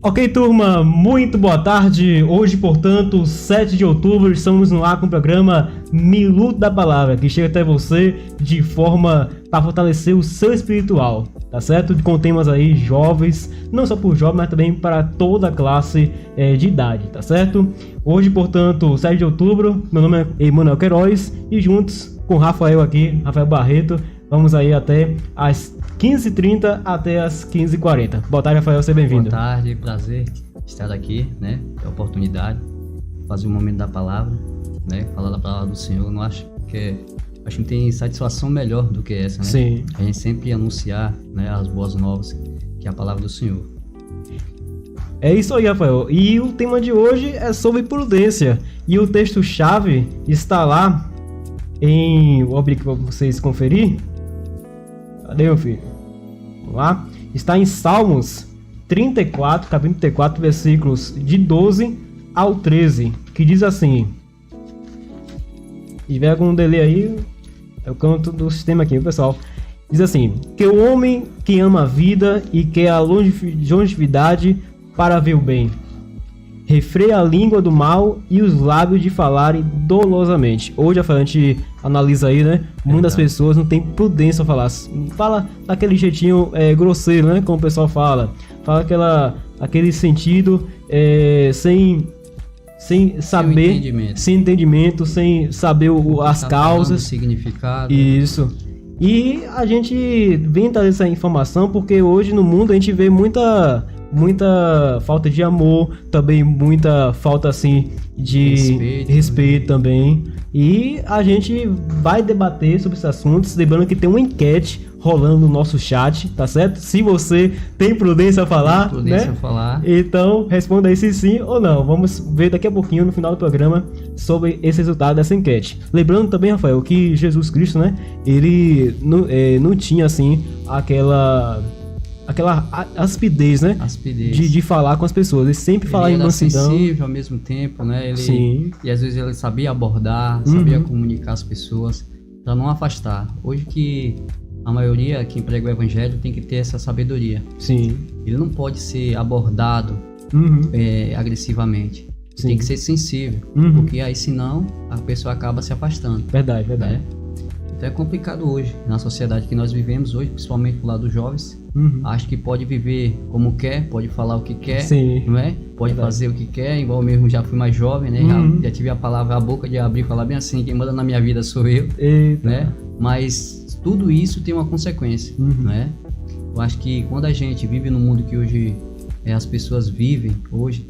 Ok, turma, muito boa tarde. Hoje, portanto, 7 de outubro, estamos no ar com o programa Minuto da Palavra, que chega até você de forma para fortalecer o seu espiritual, tá certo? Com temas aí jovens, não só por jovens, mas também para toda a classe de idade, tá certo? Hoje, portanto, 7 de outubro, meu nome é Emanuel Queiroz e juntos com o Rafael aqui, Rafael Barreto, vamos aí até as 15h30 até as 15h40. Boa tarde, Rafael, seja bem-vindo. Boa tarde, prazer estar aqui, né? É a oportunidade, fazer um momento da palavra, né? Falar da palavra do Senhor. Eu não acho que não tem satisfação melhor do que essa, né? Sim. A gente sempre anunciar, né, as boas novas, que é a palavra do Senhor. É isso aí, Rafael. E o tema de hoje é sobre prudência. E o texto-chave está lá vou abrir aqui para vocês conferir. Cadê, meu filho? Vamos lá. Está em Salmos 34, capítulo 34, versículos de 12 ao 13, que diz assim. Se tiver algum delay aí, é o canto do sistema aqui, pessoal. Diz assim: que o homem que ama a vida e quer a longevidade para ver o bem, refreia a língua do mal e os lábios de falarem dolosamente. Hoje a gente analisa aí, né? Muitas pessoas não têm prudência a falar. Fala daquele jeitinho grosseiro, né? Como o pessoal fala. Fala aquele sentido sem saber, sem entendimento, sem saber as causas, significado. Isso. E a gente vem trazer essa informação porque hoje no mundo a gente vê muita falta de amor, também muita falta assim de respeito também. E a gente vai debater sobre esses assuntos, lembrando que tem uma enquete rolando no nosso chat, tá certo? Se você tem prudência a falar, então responda aí se sim ou não. Vamos ver daqui a pouquinho no final do programa sobre esse resultado dessa enquete. Lembrando também, Rafael, que Jesus Cristo, né? Ele não tinha assim aquela aspidez, né? De falar com as pessoas. Ele sempre falava em mansidão. Ele era sensível ao mesmo tempo, né? Sim. E às vezes ele sabia abordar, sabia comunicar as pessoas para não afastar. Hoje que a maioria que prega o evangelho tem que ter essa sabedoria. Sim. Ele não pode ser abordado agressivamente. Ele tem que ser sensível, porque aí senão a pessoa acaba se afastando. Verdade. Né? Então é complicado hoje, na sociedade que nós vivemos hoje, principalmente do lado dos jovens. Acho que pode viver como quer, pode falar o que quer, Sim. não é? Pode fazer o que quer, igual eu mesmo já fui mais jovem, né? Já tive a palavra, a boca de abrir e falar bem assim, quem manda na minha vida sou eu, né? Mas tudo isso tem uma consequência, né? Eu acho que quando a gente vive no mundo que hoje as pessoas vivem hoje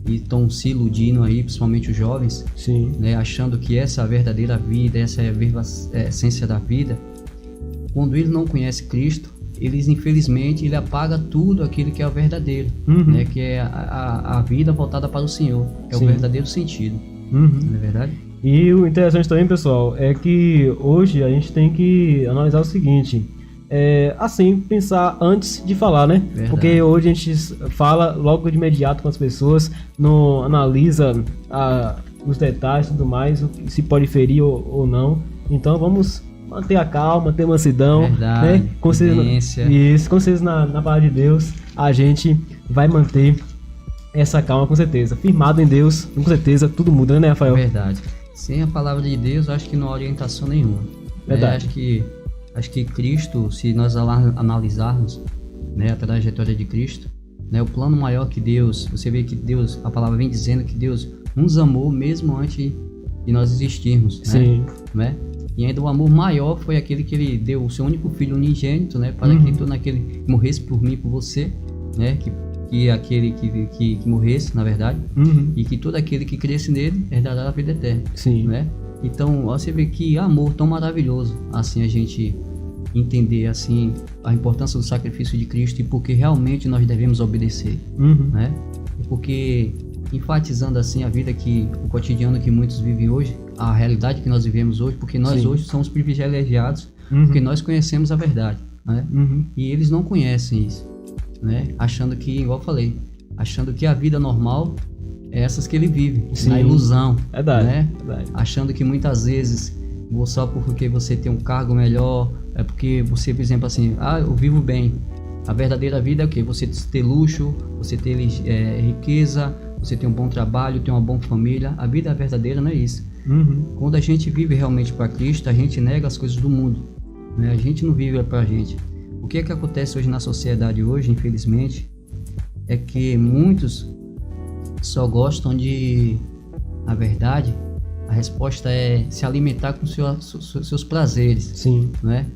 e estão se iludindo aí, principalmente os jovens, Sim. né? Achando que essa é a verdadeira vida, essa é a essência da vida. Quando eles não conhecem Cristo, eles infelizmente ele apaga tudo aquilo que é o verdadeiro, né? Que é a vida voltada para o Senhor, é o verdadeiro sentido, não é verdade? E o interessante também, pessoal, é que hoje a gente tem que analisar o seguinte, assim, pensar antes de falar, né? Verdade. Porque hoje a gente fala logo de imediato com as pessoas, não analisa os detalhes e tudo mais, se pode ferir ou não. Então vamos manter a calma, ter mansidão, verdade, né? Com certeza na palavra de Deus, a gente vai manter essa calma com certeza. Firmado em Deus, com certeza tudo muda, né, Rafael? Verdade. Sem a palavra de Deus, acho que não há orientação nenhuma. Verdade. Acho que Cristo, se nós analisarmos, né, a trajetória de Cristo, né, o plano maior que Deus, você vê que Deus, a palavra vem dizendo que Deus nos amou mesmo antes de nós existirmos. Sim. Né? E ainda o amor maior foi aquele que ele deu o seu único filho unigênito, né, para que todo aquele que morresse por mim, por você, né, que aquele que morresse, na verdade, e que todo aquele que cresce nele herdará a vida eterna. Sim. Né? Então, você vê que amor tão maravilhoso, assim, a gente entender, assim, a importância do sacrifício de Cristo e porque realmente nós devemos obedecer, né? E porque, enfatizando, assim, a vida o cotidiano que muitos vivem hoje, a realidade que nós vivemos hoje, porque nós hoje somos privilegiados, porque nós conhecemos a verdade, né? E eles não conhecem isso, né? Achando que, igual eu falei, achando que a vida normal é essas que ele vive, na ilusão, né? Achando que muitas vezes, só porque você tem um cargo melhor, é porque você, por exemplo, assim, eu vivo bem, A verdadeira vida é o quê? Você ter luxo, você ter riqueza, você ter um bom trabalho, ter uma boa família. A vida verdadeira não é isso. Quando a gente vive realmente para Cristo, a gente nega as coisas do mundo, né? A gente não vive para a gente. O que é que acontece hoje na sociedade hoje, infelizmente, é que muitos só gostam de... Na verdade, a resposta é se alimentar com seus prazeres. Sim. Né?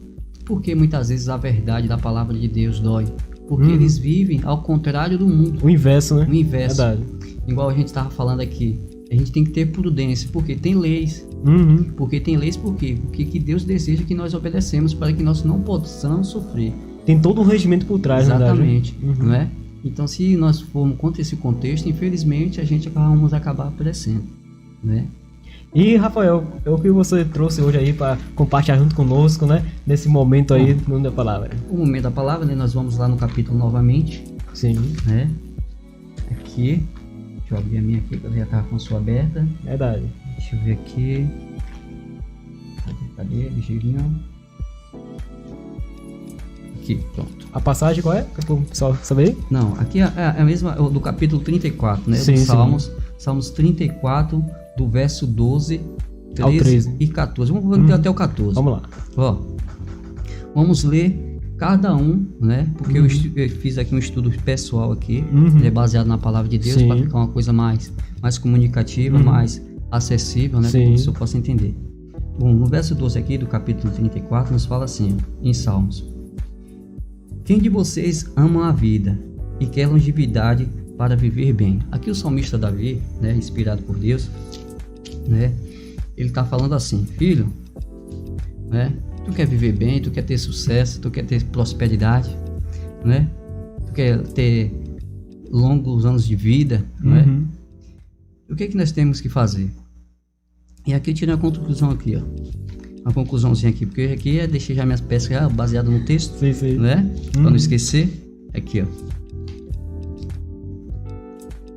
Porque muitas vezes a verdade da palavra de Deus dói. Porque eles vivem ao contrário do mundo. O inverso, né? O inverso. Verdade. Igual a gente estava falando aqui. A gente tem que ter prudência, porque tem leis. Porque tem leis por quê? Porque que Deus deseja que nós obedecemos para que nós não possamos sofrer. Tem todo um regimento por trás, né? Exatamente. Não é? Então, se nós formos contra esse contexto, infelizmente, a gente vamos acabar perecendo, né? E, Rafael, é o que você trouxe hoje aí para compartilhar junto conosco, né? Nesse momento aí, no da palavra. O momento da palavra, né? Nós vamos lá no capítulo novamente. Sim. Né? Aqui. Deixa eu abrir a minha aqui, que eu já estava com a sua aberta. Verdade. Deixa eu ver aqui. Cadê? Ligeirinho. Aqui, pronto. A passagem qual é? Para o pessoal saber? Não, aqui é a mesma do capítulo 34, né? Sim, Salmos, Salmos 34, do verso 12, 13 e 14. Vamos até o 14. Vamos lá. Ó, vamos ler cada um, né? Porque eu fiz aqui um estudo pessoal aqui, baseado na palavra de Deus, para ficar uma coisa mais comunicativa, mais acessível, né? Para que a pessoa possa entender. Bom, no verso 12 aqui do capítulo 34 nos fala assim, ó, em Salmos: quem de vocês ama a vida e quer longevidade para viver bem? Aqui o salmista Davi, né, inspirado por Deus, né, ele está falando assim: filho, né, tu quer viver bem, tu quer ter sucesso, tu quer ter prosperidade, né, tu quer ter longos anos de vida, né? O que é que nós temos que fazer? E aqui eu tirei uma conclusão aqui, ó. Uma conclusãozinha aqui, porque aqui é deixei já minhas peças baseadas no texto, né? Para não esquecer. Aqui, ó.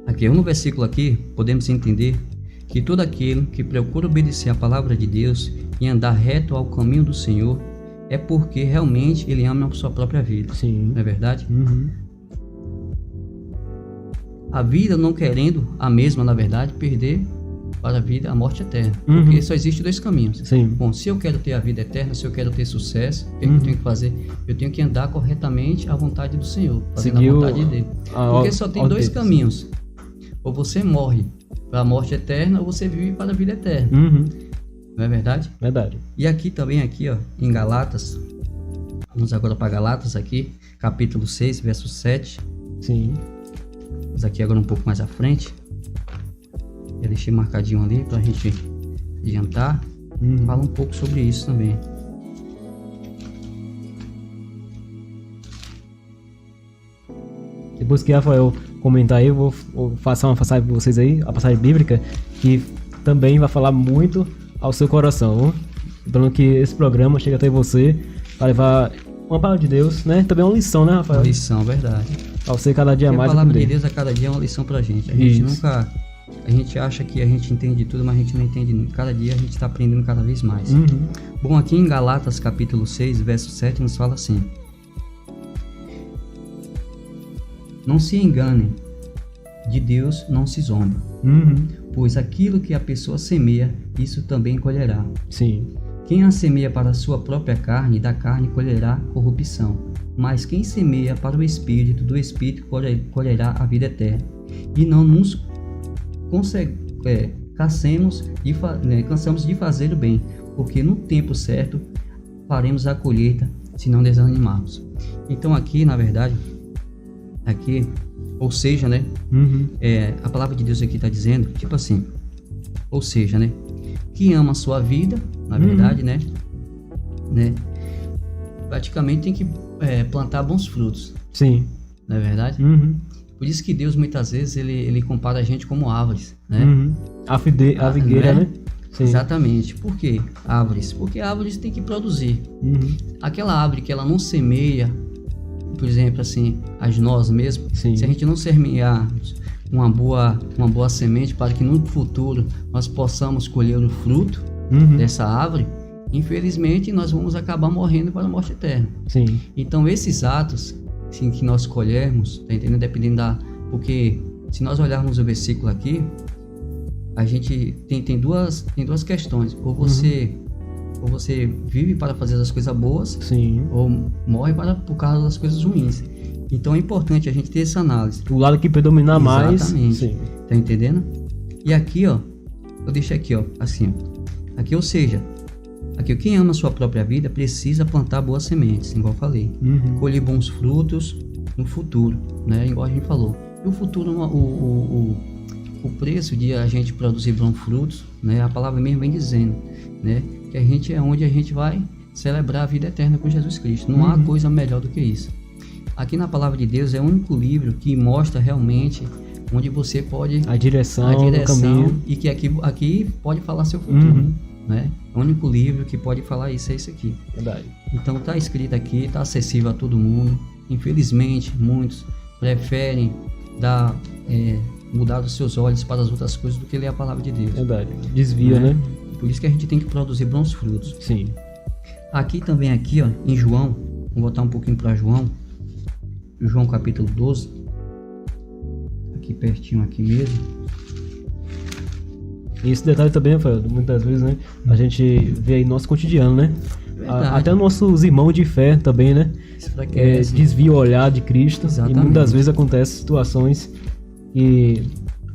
Aqui, no versículo aqui, podemos entender que todo aquele que procura obedecer a palavra de Deus e andar reto ao caminho do Senhor é porque realmente ele ama a sua própria vida. Sim. Não é verdade? A vida não querendo a mesma, na verdade, perder para a vida, a morte eterna. Porque só existe dois caminhos. Sim. Bom, se eu quero ter a vida eterna, se eu quero ter sucesso, o que eu tenho que fazer? Eu tenho que andar corretamente à vontade do Senhor, fazendo a vontade dele. Porque só tem dois caminhos. Ou você morre para a morte eterna, ou você vive para a vida eterna. Não é verdade? Verdade. E aqui também, aqui, ó, em Galatas, vamos agora para Galatas aqui, capítulo 6, verso 7. Sim. Vamos aqui agora um pouco mais à frente. Eu deixei marcadinho ali para a gente adiantar. Fala um pouco sobre isso também. Depois que Rafael comentar aí, eu vou passar uma passagem para vocês aí, a passagem bíblica, que também vai falar muito ao seu coração. Lembrando que esse programa chega até você para levar uma palavra de Deus, né? Também é uma lição, né, Rafael? Uma lição, verdade. Para você cada dia mais. A palavra de Deus a cada dia é uma lição pra gente. A gente nunca... A gente acha que a gente entende tudo, mas a gente não entende. Cada dia a gente está aprendendo cada vez mais. Bom, aqui em Galatas capítulo 6, verso 7, nos fala assim: não se enganem, de Deus não se zomba, pois aquilo que a pessoa semeia, isso também colherá. Sim. Quem a semeia para a sua própria carne, da carne colherá corrupção, mas quem semeia para o Espírito, do Espírito colherá a vida eterna. E não nos cansamos de fazer o bem, porque no tempo certo faremos a colheita, se não desanimarmos. Então aqui, na verdade, aqui, ou seja, né, a palavra de Deus aqui está dizendo, tipo assim, ou seja, né, quem ama a sua vida, na verdade, né, praticamente tem que plantar bons frutos. Sim. Não é verdade? Por isso que Deus muitas vezes ele compara a gente como árvores, né? A figueira, né? Sim. Exatamente. Por que árvores? Porque árvores têm que produzir. Aquela árvore que ela não semeia, por exemplo, assim, as nós mesmo, se a gente não semear uma boa semente para que no futuro nós possamos colher o fruto dessa árvore, infelizmente nós vamos acabar morrendo para a morte eterna. Sim. Então esses atos assim, que nós colhermos, tá entendendo? Dependendo porque se nós olharmos o versículo aqui, a gente tem duas questões. Ou você vive para fazer as coisas boas, sim, ou morre por causa das coisas ruins. Então é importante a gente ter essa análise. O lado que predominar mais. Exatamente. Sim. Tá entendendo? E aqui, ó, eu deixei aqui, ó, assim, ó. Aqui, ou seja, aqui quem ama a sua própria vida precisa plantar boas sementes, igual eu falei. Colher bons frutos no futuro, né? Igual a gente falou. E o futuro, o preço de a gente produzir bons frutos, né? A palavra mesmo vem dizendo, né? Que a gente é onde a gente vai celebrar a vida eterna com Jesus Cristo. Não há coisa melhor do que isso. Aqui na palavra de Deus é o único livro que mostra realmente onde você pode... A direção, o caminho. E que aqui pode falar seu futuro, né? O único livro que pode falar isso é esse aqui. Verdade. Então tá escrito aqui, tá acessível a todo mundo. Infelizmente, muitos preferem mudar os seus olhos para as outras coisas do que ler a palavra de Deus. Verdade. Desvia, né? Por isso que a gente tem que produzir bons frutos. Sim. Aqui também, aqui, ó, em João, vou voltar um pouquinho para João capítulo 12, aqui pertinho aqui mesmo. E esse detalhe também, Rafael, muitas vezes, né, a gente vê aí no nosso cotidiano, né? Até nossos irmãos de fé também, né? Desvia o olhar de Cristo. Exatamente. E muitas vezes acontecem situações que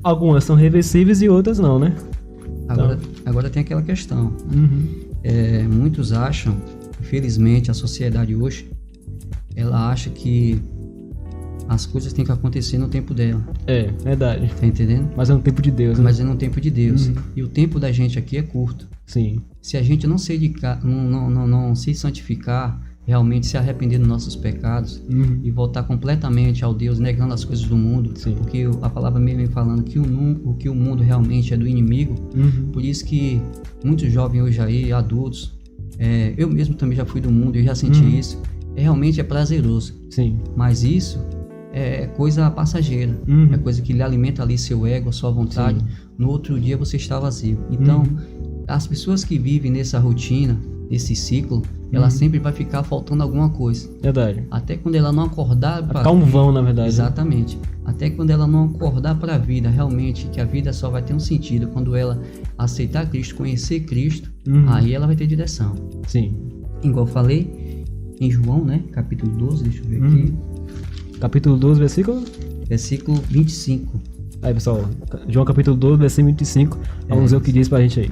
algumas são reversíveis e outras não, né? Agora tem aquela questão. Muitos acham, infelizmente, a sociedade hoje, ela acha que as coisas têm que acontecer no tempo dela. É, verdade. Tá entendendo? Mas é no tempo de Deus, né? Mas é no tempo de Deus. E o tempo da gente aqui é curto. Sim. Se a gente não se dedicar, não se santificar, realmente se arrepender dos nossos pecados e voltar completamente ao Deus, negando as coisas do mundo, porque a palavra mesmo vem falando que o mundo realmente é do inimigo. Por isso que muitos jovens hoje aí, adultos, eu mesmo também já fui do mundo e já senti isso, realmente é prazeroso. Sim. Mas isso é coisa passageira, é coisa que lhe alimenta ali seu ego, a sua vontade. Sim. No outro dia você está vazio. Então, as pessoas que vivem nessa rotina, nesse ciclo, ela sempre vai ficar faltando alguma coisa. Verdade. Até quando ela não acordar para um vão, na verdade. Exatamente. Até quando ela não acordar para a vida, realmente, que a vida só vai ter um sentido quando ela aceitar Cristo, conhecer Cristo, aí ela vai ter direção. Sim. Igual eu falei em João, né? Capítulo 12, deixa eu ver aqui. Capítulo 12, versículo? Versículo 25. Aí, pessoal, João capítulo 12, versículo 25. Vamos ver o que diz pra gente aí.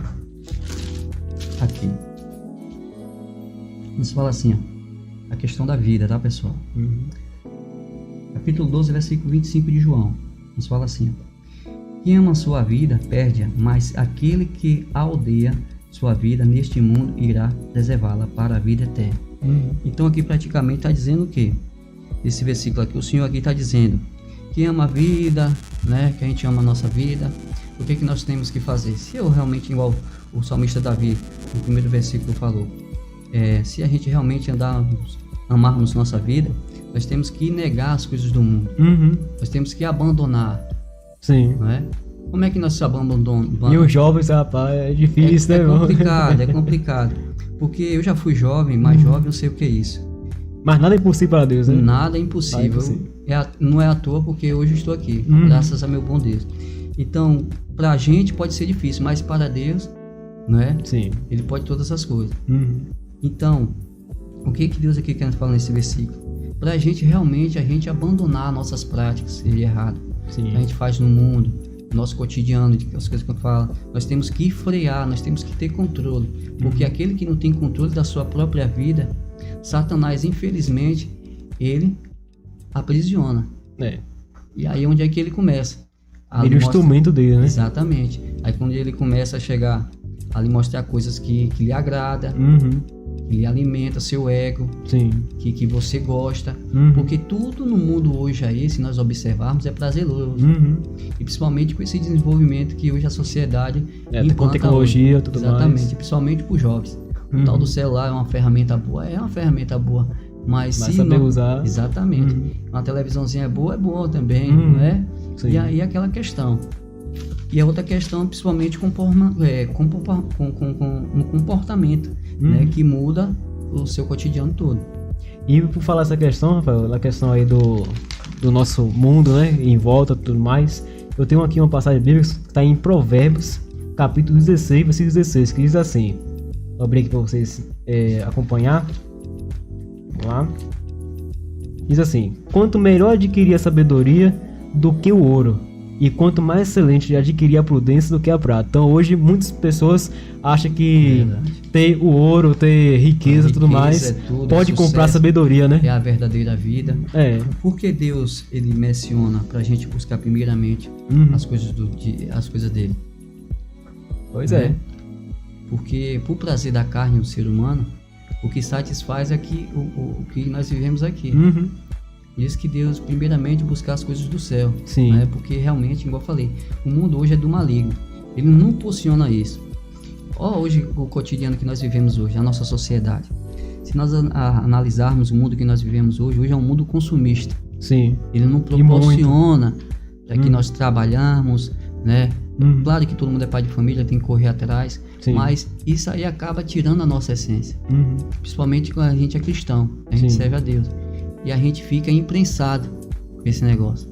Aqui. Nos fala assim, ó, a questão da vida, tá, pessoal? Capítulo 12, versículo 25 de João. Nos fala assim, ó. Quem ama a sua vida, perde-a, mas aquele que a odeia, sua vida neste mundo irá preservá-la para a vida eterna. Então aqui praticamente está dizendo o quê? Esse versículo aqui, o Senhor aqui está dizendo: quem ama a vida, né, que a gente ama a nossa vida, o que nós temos que fazer? Se eu realmente, igual o salmista Davi, no primeiro versículo falou, se a gente realmente amarmos nossa vida, nós temos que negar as coisas do mundo. Nós temos que abandonar. Sim. Né? Como é que nós se abandonamos? E os jovens, rapaz, é difícil, né? É complicado, é complicado. Porque eu já fui jovem, mais jovem, eu sei o que é isso. Mas nada é impossível para Deus, né? Nada é impossível. Não é à toa porque hoje eu estou aqui, graças a meu bom Deus. Então, para a gente pode ser difícil, mas para Deus, né? Sim. Ele pode todas as coisas. Então, o que Deus aqui quer falar nesse versículo? Para a gente realmente, abandonar nossas práticas erradas. Que a gente faz no mundo, no nosso cotidiano, as coisas que eu falo. Nós temos que frear, nós temos que ter controle. Porque aquele que não tem controle da sua própria vida, Satanás, infelizmente, ele aprisiona. E aí onde é que ele começa? Ele é o instrumento dele, né? Exatamente. Aí quando ele começa a chegar a lhe mostrar coisas que lhe agrada, que lhe alimenta seu ego, que você gosta. Porque tudo no mundo hoje aí, se nós observarmos, é prazeroso. E principalmente com esse desenvolvimento que hoje a sociedade com tecnologia e tudo mais. Exatamente, principalmente para os jovens. O tal do celular é uma ferramenta boa, mas se saber não usar. Exatamente. Uma televisãozinha é boa também, não é? E aí aquela questão. E a outra questão, principalmente com comportamento, né, que muda o seu cotidiano todo. E por falar essa questão, Rafael, a questão aí do nosso mundo, né, em volta e tudo mais, eu tenho aqui uma passagem bíblica que está em Provérbios, capítulo 16, versículo 16, que diz assim, vou abrir aqui para vocês acompanhar, vamos lá, diz assim, quanto melhor adquirir a sabedoria do que o ouro, e quanto mais excelente adquirir a prudência do que a prata. Então hoje muitas pessoas acham que ter o ouro, ter riqueza e tudo mais, pode comprar sabedoria, né? É a verdadeira vida. Porque Deus, ele menciona pra gente buscar primeiramente as coisas dele. Pois é. Porque por prazer da carne do ser humano, o que satisfaz é o que nós vivemos aqui. Diz que Deus primeiramente buscar as coisas do céu. Sim. Né? Porque realmente, igual eu falei, o mundo hoje é do maligno. Ele não proporciona isso. Hoje, o cotidiano que nós vivemos hoje, a nossa sociedade. Se nós analisarmos o mundo que nós vivemos hoje é um mundo consumista. Sim. Ele não proporciona para que nós trabalhamos, né? Claro que todo mundo é pai de família, tem que correr atrás. Sim. Mas isso aí acaba tirando a nossa essência. Principalmente quando a gente é cristão, a gente serve a Deus. E a gente fica imprensado com esse negócio.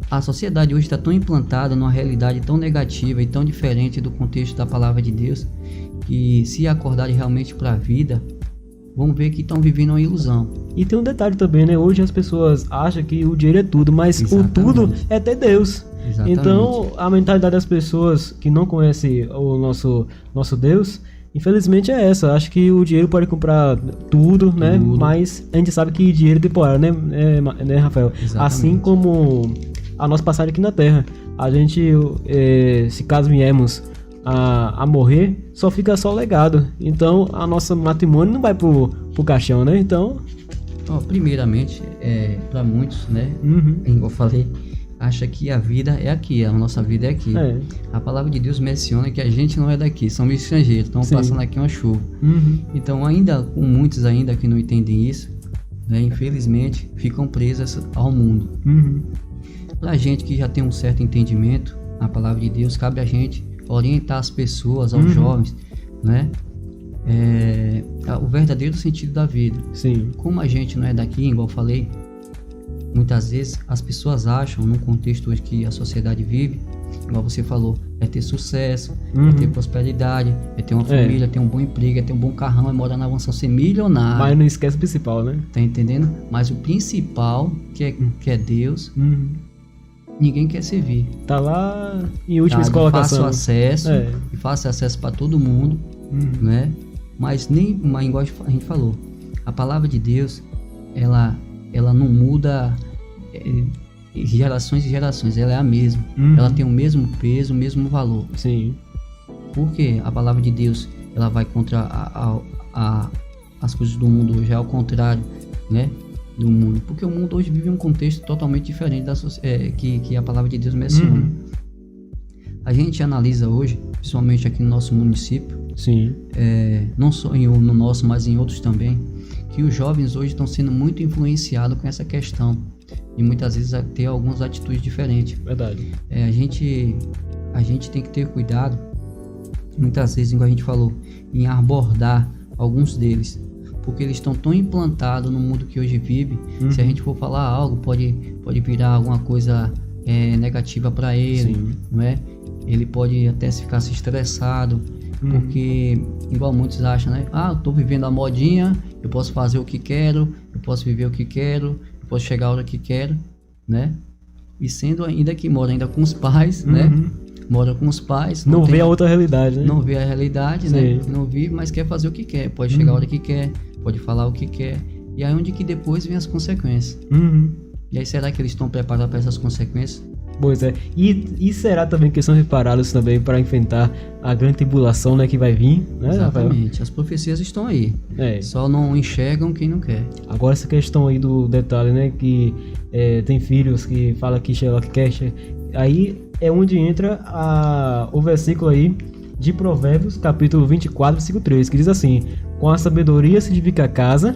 A sociedade hoje está tão implantada numa realidade tão negativa e tão diferente do contexto da palavra de Deus, que se acordarem realmente para a vida, vão ver que estão vivendo uma ilusão. E tem um detalhe também, né? Hoje as pessoas acham que o dinheiro é tudo, mas o tudo é ter Deus. Exatamente. Então a mentalidade das pessoas que não conhecem o nosso Deus, infelizmente é essa. Acho que o dinheiro pode comprar tudo, né? Mas a gente sabe que dinheiro é temporário, né, Rafael? Exatamente. Assim como a nossa passagem aqui na Terra. A gente, se caso viemos a morrer, só fica só o legado. Então, a nossa matrimônio não vai pro caixão, né? Então... primeiramente, para muitos, né? Como eu falei, acha que a vida é aqui, a nossa vida é aqui. A palavra de Deus menciona que a gente não é daqui, somos estrangeiros, estão passando aqui uma chuva. Então, ainda com muitos ainda que não entendem isso, né, infelizmente, ficam presos ao mundo. Pra gente que já tem um certo entendimento na palavra de Deus, cabe a gente orientar as pessoas, aos jovens, né? O verdadeiro sentido da vida. Sim. Como a gente não é daqui, igual eu falei, muitas vezes as pessoas acham, num contexto hoje que a sociedade vive, igual você falou, é ter sucesso, é ter prosperidade, é ter uma família, é ter um bom emprego, é ter um bom carrão, é morar na mansão, ser milionário. Mas não esquece o principal, né? Tá entendendo? Mas o principal, que é Deus, ninguém quer servir. Tá lá em última colocação. Fácil acesso para todo mundo, né? Mas igual a gente falou, a palavra de Deus, ela não muda gerações e gerações, ela é a mesma. Ela tem o mesmo peso, o mesmo valor. Sim. Porque a palavra de Deus, ela vai contra as coisas do mundo hoje, é ao contrário, né? Do mundo. Porque o mundo hoje vive um contexto totalmente diferente que a palavra de Deus menciona. A gente analisa hoje, principalmente aqui no nosso município, sim, não só no nosso, mas em outros também, que os jovens hoje estão sendo muito influenciados com essa questão e muitas vezes ter algumas atitudes diferentes. Verdade. A gente tem que ter cuidado, muitas vezes, igual a gente falou, em abordar alguns deles, porque eles estão tão implantados no mundo que hoje vive. Se a gente for falar algo, pode virar alguma coisa negativa para ele, não é? Ele pode até ficar se estressado, porque igual muitos acham, né? Eu tô vivendo a modinha, eu posso fazer o que quero, eu posso viver o que quero, eu posso chegar a hora que quero, né? E sendo ainda que mora ainda com os pais, né? Mora com os pais. Não vê a outra realidade, né? Não vê a realidade, né? Não vive, mas quer fazer o que quer. Pode chegar a hora que quer, pode falar o que quer. E aí onde que depois vem as consequências. E aí será que eles estão preparados para essas consequências? Pois é. E será também que são preparados também para enfrentar a grande tribulação, né, que vai vir, né? Exatamente. Rafael? As profecias estão aí. Só não enxergam quem não quer. Agora essa questão aí do detalhe, né, que tem filhos que falam que Sherlock quer. Aí é onde entra o versículo aí de Provérbios, capítulo 24, versículo 3, que diz assim: com a sabedoria se edifica a casa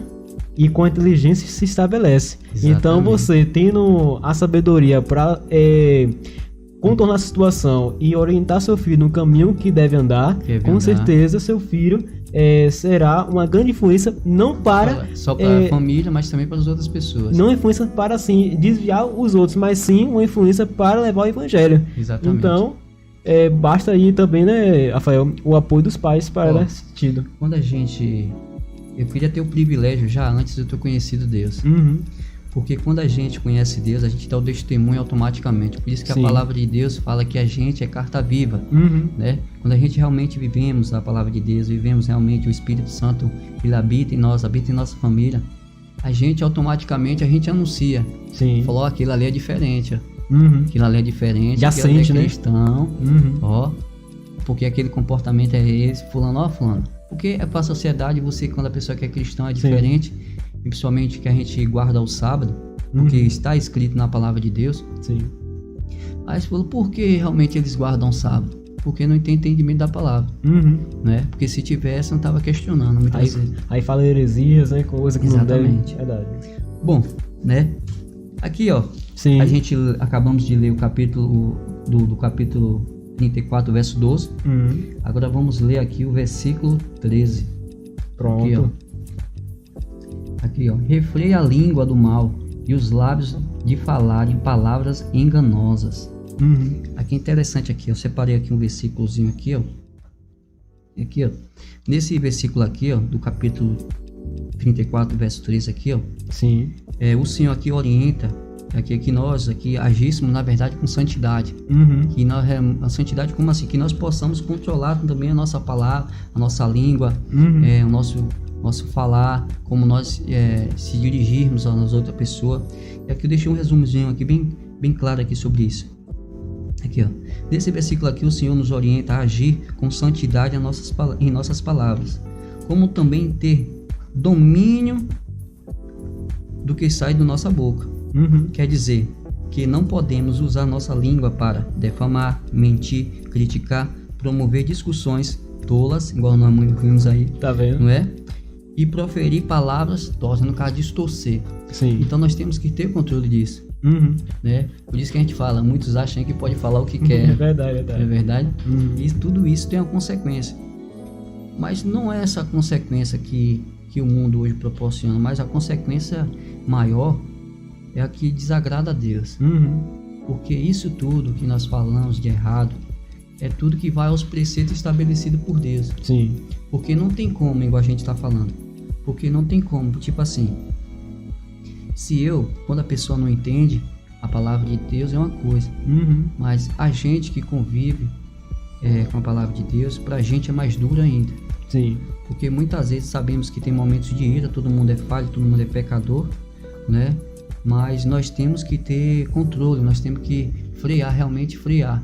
e com a inteligência se estabelece. Exatamente. Então você tendo a sabedoria para contornar a situação e orientar seu filho no caminho que deve andar, com certeza seu filho será uma grande influência, não para... Só para a família, mas também para as outras pessoas. Não influência para, assim, desviar os outros, mas sim uma influência para levar o evangelho. Exatamente. Então, basta aí também, né, Rafael, o apoio dos pais para esse sentido. Quando a gente... Eu queria ter o privilégio já antes de eu ter conhecido Deus. Uhum. Porque quando a gente conhece Deus, a gente dá o testemunho automaticamente. Por isso que a palavra de Deus fala que a gente é carta viva. Uhum. Né? Quando a gente realmente vivemos a palavra de Deus, vivemos realmente o Espírito Santo, ele habita em nós, habita em nossa família, a gente automaticamente anuncia. Sim. Falou, aquilo ali é diferente. Uhum. Aquilo ali é diferente. Já sente, né? Cristão. Uhum. Ó, porque aquele comportamento é esse, fulano. Porque é para a sociedade, quando a pessoa que é cristã é diferente, e principalmente que a gente guarda o sábado, porque está escrito na palavra de Deus. Sim. Aí você falou, por que realmente eles guardam o sábado? Porque não tem entendimento da palavra, né? Porque se tivesse, não estava questionando muitas vezes. Aí fala heresias, né? Coisa que exatamente. Não deve. Verdade. Bom, né? Aqui, ó, Sim. A gente acabamos de ler o capítulo do capítulo 34, verso 12. Agora vamos ler aqui o versículo 13. Pronto. Aqui, ó. Refreia a língua do mal e os lábios de falarem palavras enganosas. Aqui é interessante aqui, eu separei aqui um versículozinho aqui, ó. Aqui, ó. Nesse versículo aqui, ó, do capítulo 34, verso 13 aqui, ó. Sim. O Senhor aqui orienta que nós aqui agíssemos, na verdade, com santidade. Que nós, a santidade como assim? Que nós possamos controlar também a nossa palavra, a nossa língua, o nosso falar, como nós se dirigirmos às outras pessoas. E aqui eu deixei um resumozinho aqui bem claro aqui sobre isso. Aqui, ó. Nesse versículo aqui o Senhor nos orienta a agir com santidade em nossas palavras, como também ter domínio do que sai da nossa boca. Quer dizer que não podemos usar nossa língua para defamar, mentir, criticar, promover discussões tolas, igual nós vimos aí, tá vendo? Não é? E proferir palavras tortas, no caso, distorcer. Sim. Então nós temos que ter controle disso. Né? Por isso que a gente fala, muitos acham que pode falar o que quer. É verdade. É verdade? E tudo isso tem uma consequência. Mas não é essa consequência que o mundo hoje proporciona, mas a consequência maior é a que desagrada a Deus. Porque isso tudo que nós falamos de errado é tudo que vai aos preceitos estabelecidos por Deus. Sim. Porque não tem como, igual a gente está falando. Porque não tem como, tipo assim, quando a pessoa não entende, a palavra de Deus é uma coisa, mas a gente que convive com a palavra de Deus, pra gente é mais duro ainda. Sim. Porque muitas vezes sabemos que tem momentos de ira, todo mundo é falho, todo mundo é pecador, né? Mas nós temos que ter controle, nós temos que realmente frear.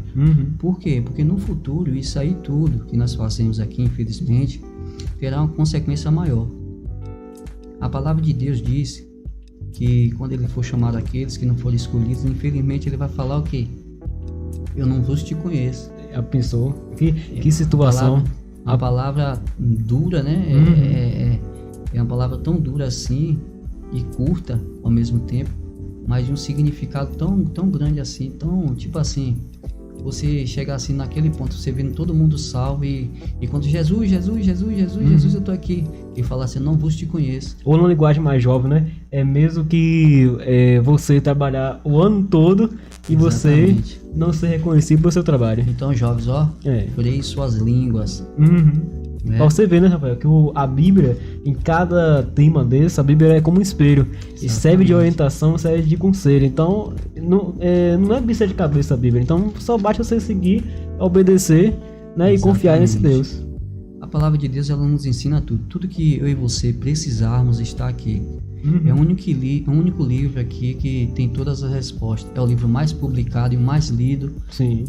Por quê? Porque no futuro, isso aí tudo que nós fazemos aqui, infelizmente, terá uma consequência maior. A palavra de Deus diz que quando ele for chamar aqueles que não forem escolhidos, infelizmente ele vai falar o quê? Eu não vos te conheço. A pessoa, que situação. A palavra dura, né? É uma palavra tão dura assim e curta ao mesmo tempo, mas de um significado tão grande assim, tipo assim, você chega assim naquele ponto, você vendo todo mundo salvo e quando Jesus, eu tô aqui, e fala assim, não vos te conheço. Ou numa linguagem mais jovem, né? É mesmo que você trabalhar o ano todo e você não ser reconhecido pelo seu trabalho. Então, jovens, freiem suas línguas. Pra você ver, né, Rafael, que a Bíblia, em cada tema desse, a Bíblia é como um espelho. E serve de orientação, serve de conselho. Então, não é bicha de cabeça a Bíblia. Então, só basta você seguir, obedecer, né, e confiar nesse Deus. A palavra de Deus, ela nos ensina tudo. Tudo que eu e você precisarmos está aqui. É o único livro aqui que tem todas as respostas. É o livro mais publicado e mais lido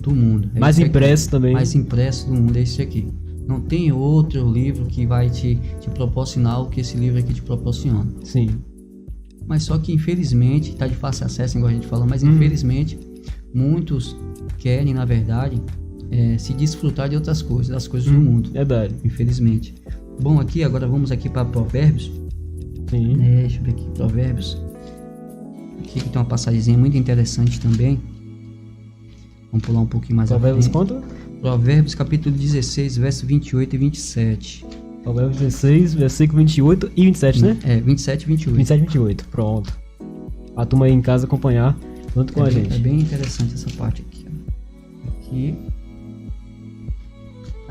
do mundo. Mais impresso também. Mais impresso do mundo é esse aqui. Não tem outro livro que vai te proporcionar o que esse livro aqui te proporciona. Sim. Mas só que infelizmente, está de fácil acesso, igual a gente fala, mas infelizmente muitos querem, na verdade, se desfrutar de outras coisas, das coisas do mundo. Verdade. Infelizmente. Bom, aqui agora vamos aqui para Provérbios. Sim. Deixa eu ver aqui, Provérbios. Aqui tem uma passagemzinha muito interessante também. Vamos pular um pouquinho mais Provérbios quanto? Provérbios capítulo 16, verso 28 e 27. Provérbios 16, versículo 28 e 27, né? 27 e 28. 27 e 28, pronto. A turma aí em casa acompanhar junto com a gente. É bem interessante essa parte aqui. Ó.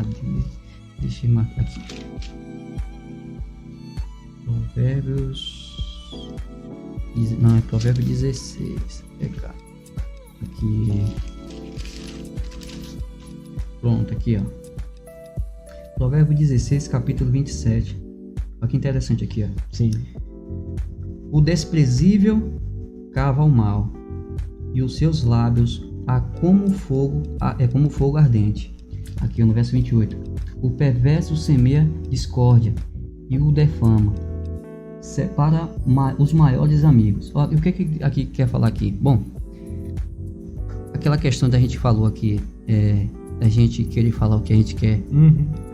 Aqui. Deixa eu marcar aqui. Provérbios. Não, é Provérbio 16. Vou pegar. Aqui. Pronto, aqui, ó. Provérbio 16, capítulo 27. Olha que interessante aqui, ó. Sim. O desprezível cava o mal, e os seus lábios é como fogo ardente. Aqui no verso 28. O perverso semeia discórdia e o defama. Separa os maiores amigos. Olha, o que aqui quer falar aqui? Bom, aquela questão da gente falou aqui, da gente querer falar o que a gente quer.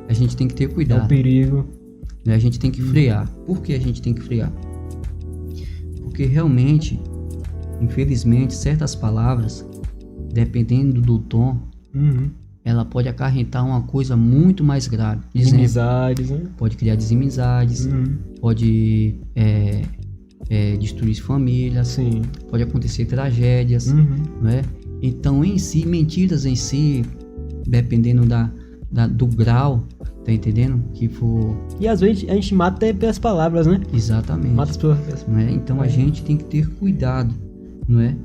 A gente tem que ter cuidado. É o perigo. Né? A gente tem que frear. Por que a gente tem que frear? Porque realmente, infelizmente, certas palavras, dependendo do tom, ela pode acarretar uma coisa muito mais grave. Inimizades, né? Pode criar desamizades, pode destruir famílias, sim, pode acontecer tragédias, né? Então, em si, mentiras em si, dependendo do grau, tá entendendo? Que for... E às vezes a gente mata até pelas palavras, né? Exatamente. Mata as palavras. Não é? Então a gente tem que ter cuidado, não é?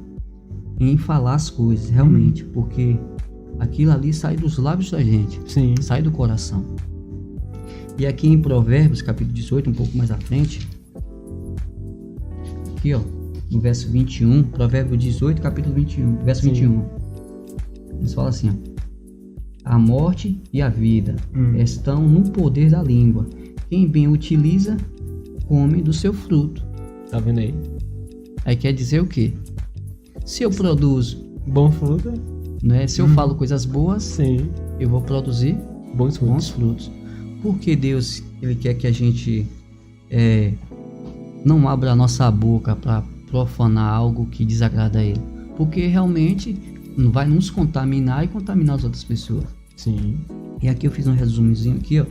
Em falar as coisas, realmente, porque aquilo ali sai dos lábios da gente, sim, sai do coração. E aqui em Provérbios, capítulo 18, um pouco mais à frente, aqui ó, no verso 21, Provérbio 18, capítulo 21, verso sim, 21, eles falam assim, ó: a morte e a vida estão no poder da língua. Quem bem utiliza, come do seu fruto. Tá vendo aí? Aí quer dizer o quê? Se eu produzo bom fruto, né? Se eu falo coisas boas, sim, eu vou produzir bons frutos. Porque Deus, Ele quer que a gente não abra a nossa boca para profanar algo que desagrada a Ele. Porque realmente vai nos contaminar e contaminar as outras pessoas. Sim. E aqui eu fiz um resumozinho aqui, ó.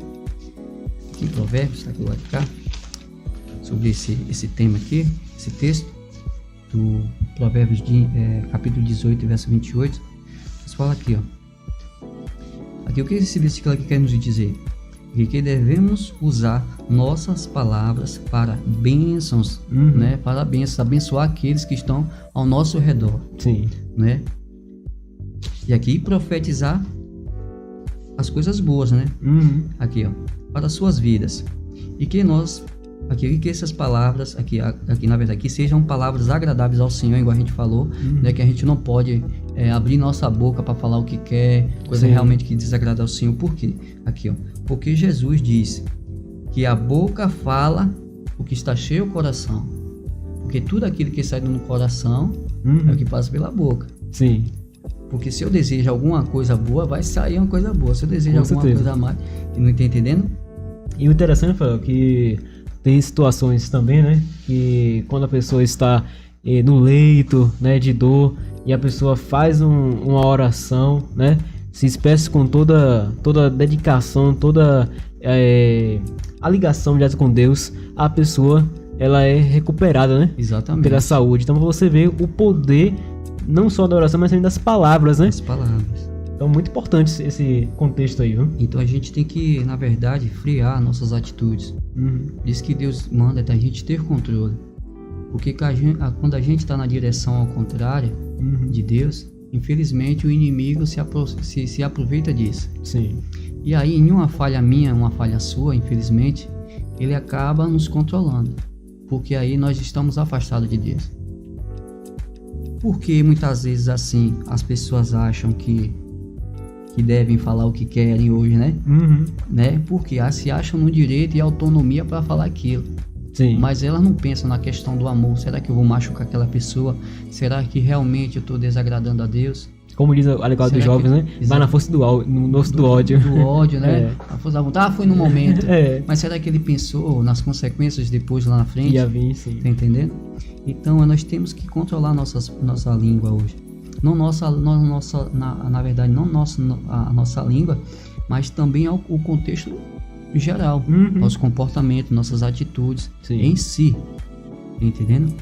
Aqui em Provérbios, tá aqui do lado de cá. Sobre esse tema aqui, esse texto do Provérbios capítulo 18, verso 28. Eles falam aqui, ó. Aqui o que esse versículo aqui quer nos dizer? Que devemos usar nossas palavras para bênçãos, né? Para bênçãos, abençoar aqueles que estão ao nosso redor. Sim. Né? E aqui profetizar as coisas boas, né? Aqui, ó, para as suas vidas. E que nós, aqui, que essas palavras, aqui na verdade, que sejam palavras agradáveis ao Senhor, igual a gente falou, né? Que a gente não pode abrir nossa boca para falar o que quer, coisa sim, realmente que desagrada ao Senhor. Por quê? Aqui, ó, porque Jesus disse que a boca fala o que está cheio o coração. Porque tudo aquilo que sai do coração é o que passa pela boca. Sim. Porque se eu desejo alguma coisa boa, vai sair uma coisa boa. Se eu desejo alguma coisa a mais, não está entendendo? E o interessante, Rafael, que tem situações também, né? Que quando a pessoa está no leito, né, de dor, e a pessoa faz uma oração, né? Se expressa com toda a dedicação, toda a ligação já com Deus, a pessoa ela é recuperada, né? Exatamente. Pela saúde. Então você vê o poder não só da oração, mas também das palavras, né? Das palavras. Então muito importante esse contexto aí, viu? Então a gente tem que, na verdade, frear nossas atitudes. Diz que Deus manda a gente ter controle. Porque quando a gente está na direção ao contrário de Deus, infelizmente o inimigo se aproveita disso. Sim. E aí, em uma falha minha, uma falha sua, infelizmente, ele acaba nos controlando. Porque aí nós estamos afastados de Deus. Porque muitas vezes assim as pessoas acham que devem falar o que querem hoje, né? Né? Porque se acham no direito e autonomia para falar aquilo. Sim. Mas elas não pensam na questão do amor. Será que eu vou machucar aquela pessoa? Será que realmente eu estou desagradando a Deus? Como diz a legal dos jovens, né? Vai na força do ódio. Do ódio, né? A força da vontade foi no momento. Mas será que ele pensou nas consequências depois lá na frente? Ia vir, sim. Tá entendendo? Então nós temos que controlar nossa língua hoje. não na verdade, não a nossa língua, mas também o contexto geral, nosso comportamento, nossas atitudes em si, entendendo?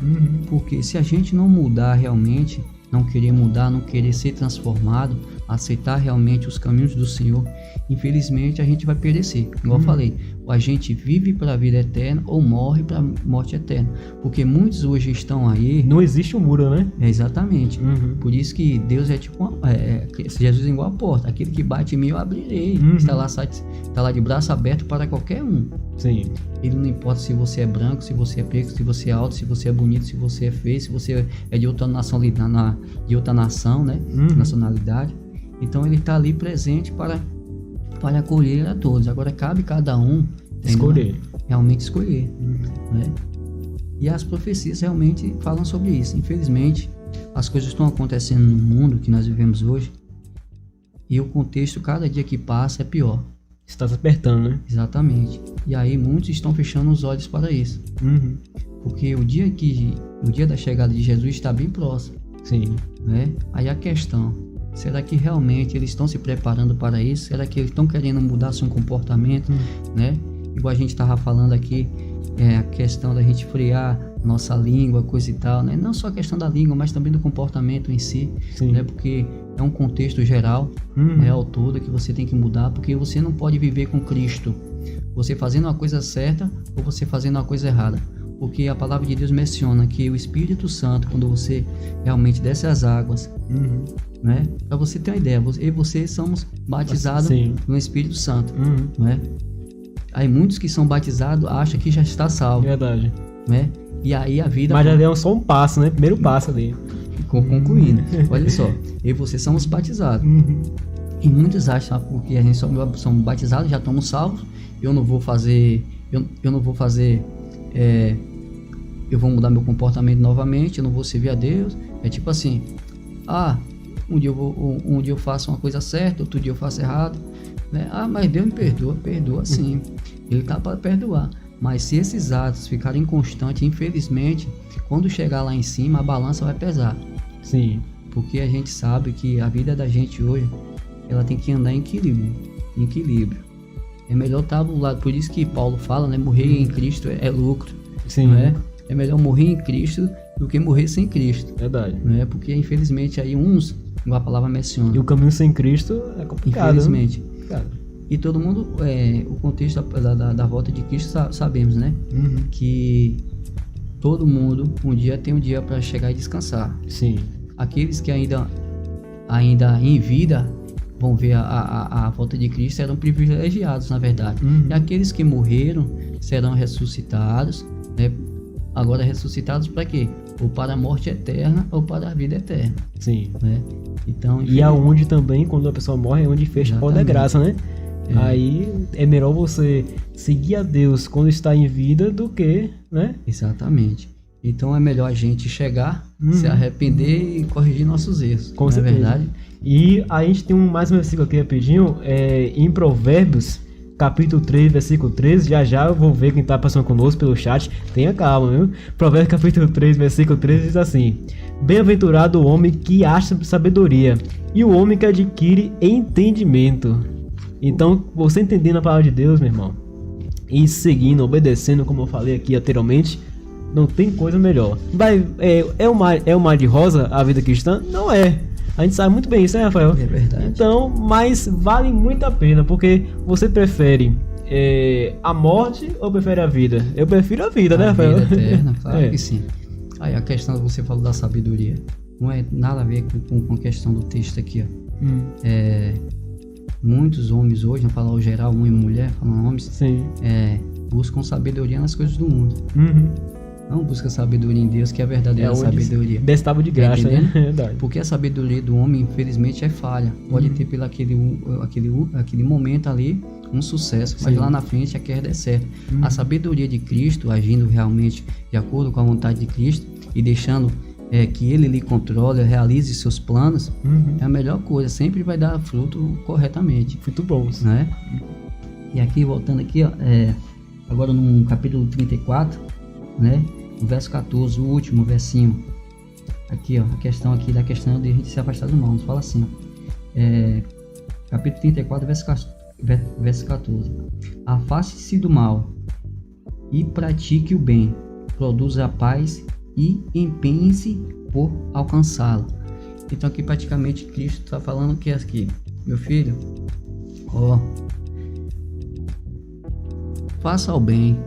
Porque se a gente não mudar realmente, não querer mudar, não querer ser transformado, aceitar realmente os caminhos do Senhor, infelizmente a gente vai perecer. Igual eu falei, ou a gente vive para a vida eterna ou morre para a morte eterna. Porque muitos hoje estão aí... Não existe um muro, né? Exatamente. Por isso que Deus é tipo... Jesus é igual a porta. Aquele que bate em mim eu abrirei. Está lá de braço aberto para qualquer um. Sim. Ele não importa se você é branco, se você é preto, se você é alto, se você é bonito, se você é feio, se você é de outra nação, né? Nacionalidade. Então ele está ali presente para acolher a todos. Agora cabe cada um realmente escolher. Né? E as profecias realmente falam sobre isso. Infelizmente, as coisas estão acontecendo no mundo que nós vivemos hoje e o contexto, cada dia que passa, é pior. Está se apertando, né? Exatamente. E aí muitos estão fechando os olhos para isso. Porque o dia da chegada de Jesus está bem próximo. Sim. Né? Aí a questão, será que realmente eles estão se preparando para isso? Será que eles estão querendo mudar seu comportamento? Né? Igual a gente estava falando aqui, a questão da gente frear nossa língua, coisa e tal, né? Não só a questão da língua, mas também do comportamento em si, né? Porque é um contexto geral, né, ao todo, que você tem que mudar, porque você não pode viver com Cristo, você fazendo uma coisa certa ou você fazendo uma coisa errada. Porque a palavra de Deus menciona que o Espírito Santo, quando você realmente desce as águas, né? Para você ter uma ideia, eu e você somos batizados no Espírito Santo, né? Aí muitos que são batizados acham que já está salvo. Verdade. Né? E aí a vida... Mas já deu só um passo, né? Primeiro passo ali. Ficou concluindo. Olha só, eu e você somos batizados. E muitos acham, porque a gente somos batizados, já estamos salvos, eu vou mudar meu comportamento novamente, eu não vou servir a Deus. É tipo assim, um dia eu faço uma coisa certa, outro dia eu faço errado, né? Mas Deus me perdoa sim, Ele está para perdoar. Mas se esses atos ficarem constantes, infelizmente, quando chegar lá em cima, a balança vai pesar. Sim. Porque a gente sabe que a vida da gente hoje, ela tem que andar em equilíbrio. É melhor estar do lado, por isso que Paulo fala, né? Morrer em Cristo é lucro. Sim. Né? É melhor morrer em Cristo do que morrer sem Cristo. Verdade. Né? Porque infelizmente aí uns, como a palavra menciona. E o caminho sem Cristo é complicado. Infelizmente. Né? E todo mundo, o contexto da volta de Cristo, sabemos, né? Que todo mundo um dia tem um dia para chegar e descansar. Sim. Aqueles que ainda em vida vão ver a volta de Cristo serão privilegiados, na verdade. E aqueles que morreram serão ressuscitados, né? Agora ressuscitados para quê? Ou para a morte eterna ou para a vida eterna. Sim. Né? Então, e aonde também, quando a pessoa morre, é onde fecha a porta da graça, né? Aí é melhor você seguir a Deus quando está em vida do que, né? Exatamente. Então é melhor a gente chegar, se arrepender e corrigir nossos erros. Com certeza. É verdade? E a gente tem mais um versículo aqui rapidinho, em Provérbios, capítulo 3, versículo 13. Já eu vou ver quem está passando conosco pelo chat. Tenha calma, viu? Provérbios capítulo 3, versículo 13 diz assim: Bem-aventurado o homem que acha sabedoria e o homem que adquire entendimento. Então, você entendendo a palavra de Deus, meu irmão, e seguindo, obedecendo, como eu falei aqui anteriormente, não tem coisa melhor. É o mar de rosa a vida cristã? Não é. A gente sabe muito bem isso, né, Rafael? É verdade. Então, mas vale muito a pena, porque você prefere a morte ou prefere a vida? Eu prefiro a vida, né, Rafael? A vida eterna, claro que sim. Aí a questão que você falou da sabedoria, não é nada a ver com a questão do texto aqui, ó. Muitos homens hoje, não falar o geral, homem e mulher, falando homens, sim, buscam sabedoria nas coisas do mundo. Não busca sabedoria em Deus, que é a verdadeira sabedoria. Destava de graça, né? Verdade. Porque a sabedoria do homem, infelizmente, é falha. Pode ter pelo aquele momento ali um sucesso, mas lá na frente a queda é certa. A sabedoria de Cristo, agindo realmente de acordo com a vontade de Cristo e deixando que Ele lhe controle, realize seus planos, é a melhor coisa. Sempre vai dar fruto corretamente. Muito bom. Né? E aqui, voltando aqui, ó, agora no capítulo 34, né? No verso 14, o último versinho, Aqui, ó, a questão aqui da questão de a gente se afastar do mal. Nos fala assim, ó. Capítulo 34, verso 14. Afaste-se do mal e pratique o bem. Produza a paz e empenhe-se por alcançá-la. Então aqui praticamente Cristo está falando que é aqui, meu filho, ó, faça o bem.